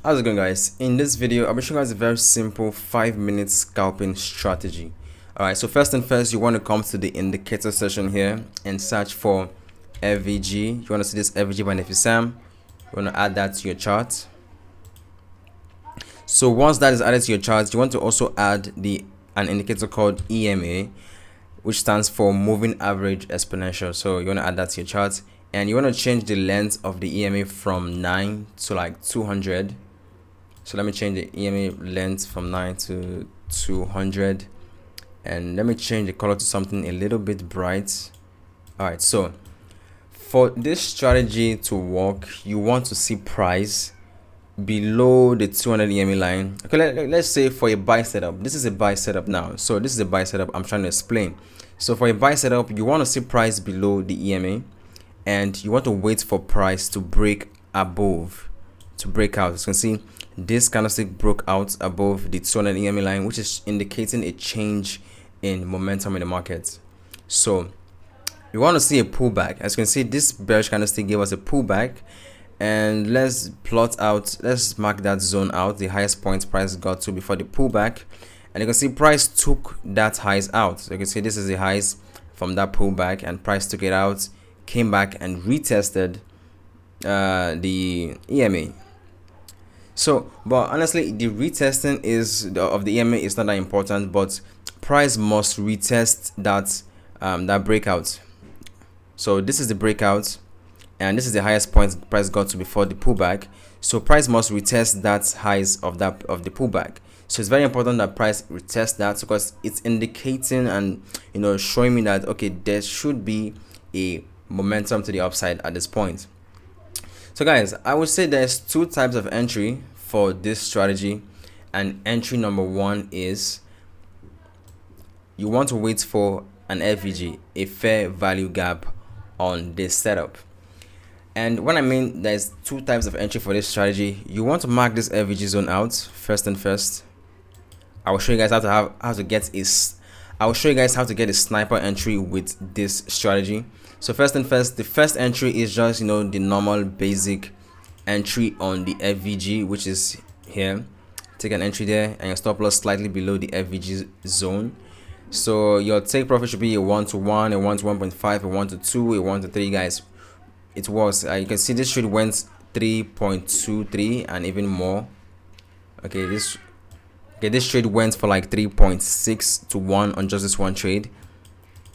How's it going, guys? In this video I'll be showing you guys a very simple 5-minute scalping strategy. Alright, so first and first, you want to come to the indicator section here and search for FVG. You want to see this FVG by Nefisam. You want to add that to your chart. So once that is added to your chart, you want to also add an indicator called EMA, which stands for moving average exponential. So you want to add that to your chart, and you want to change the length of the EMA from 9 to like 200. So let me change the EMA length from 9 to 200, and let me change the color to something a little bit bright. Alright, so for this strategy to work, you want to see price below the 200 EMA line. Okay, let's say for a buy setup, this is a buy setup now. So this is a buy setup I'm trying to explain. So for a buy setup, you want to see price below the EMA, and you want to wait for price to break above, to break out. As you can see, this candlestick broke out above the 200 EMA line, which is indicating a change in momentum in the market. So we want to see a pullback. As you can see, this bearish candlestick gave us a pullback, and let's plot out, let's mark that zone out, the highest point price got to before the pullback, and you can see price took that highs out. So you can see this is the highs from that pullback, and price took it out, came back and retested the EMA. So, but honestly, the retesting of the EMA is not that important, but price must retest that breakout. So this is the breakout, and this is the highest point price got to before the pullback. So price must retest that highs of the pullback. So it's very important that price retest that, because it's indicating and showing me that okay, there should be a momentum to the upside at this point. So guys, I would say there's two types of entry for this strategy, and entry number one is you want to wait for an FVG, a fair value gap, on this setup. And when I mean there's two types of entry for this strategy, you want to mark this FVG zone out first. I will show you guys how to get a sniper entry with this strategy. So first, the first entry is just the normal basic entry on the FVG, which is here. Take an entry there, and your stop loss slightly below the FVG zone. So your take profit should be a 1 to 1, a 1 to 1.5, a 1 to 2, a 1 to 3, guys. It was you can see this trade went 3.23 and even more. Okay, this trade went for like 3.6 to 1 on just this one trade.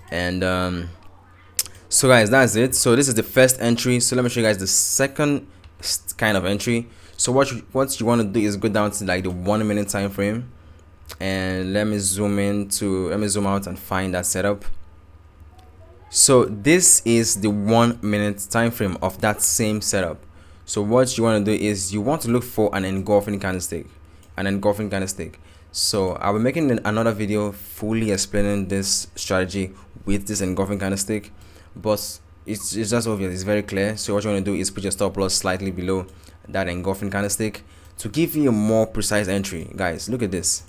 And so guys, that's it. So this is the first entry. So let me show you guys the second kind of entry. So what you want to do is go down to like the 1 minute time frame, and let me zoom out and find that setup. So this is the 1 minute time frame of that same setup. So what you want to do is you want to look for an engulfing candlestick. So I'll be making another video fully explaining this strategy with this engulfing candlestick, but it's just obvious, it's very clear. So what you want to do is put your stop loss slightly below that engulfing candlestick to give you a more precise entry. Guys, look at this.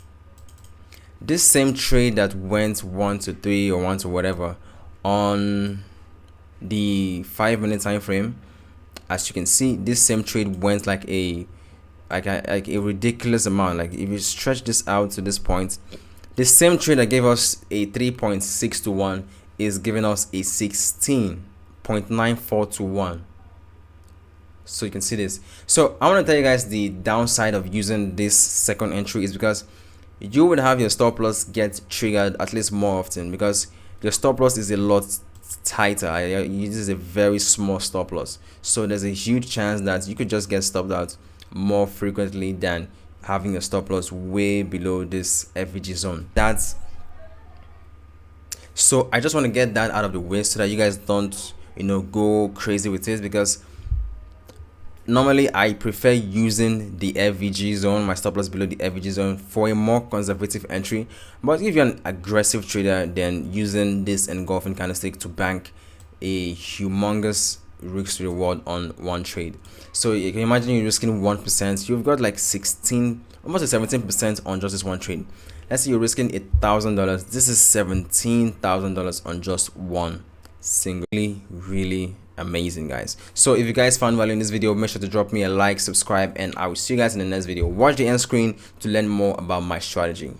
This same trade that went 1 to 3 or 1 to whatever on the 5 minute time frame, as you can see, this same trade went like a ridiculous amount. Like if you stretch this out to this point, the same trade that gave us a 3.6 to 1 is giving us a 16.94 to 1. So you can see this. So I want to tell you guys the downside of using this second entry is because you would have your stop loss get triggered at least more often, because your stop loss is a lot tighter. This is a very small stop loss, so there's a huge chance that you could just get stopped out more frequently than having your stop loss way below this FVG zone. So I just want to get that out of the way so that you guys don't go crazy with it, because normally I prefer using the FVG zone, my stop loss below the FVG zone, for a more conservative entry. But if you're an aggressive trader, then using this engulfing candlestick to bank a humongous risk reward on one trade. So you can imagine you're risking 1%, you've got like 16, almost 17% on just this one trade. Let's say you're risking $1,000. This is $17,000 on just one single. Really amazing, guys. So if you guys found value in this video, make sure to drop me a like, subscribe, and I will see you guys in the next video. Watch the end screen to learn more about my strategy.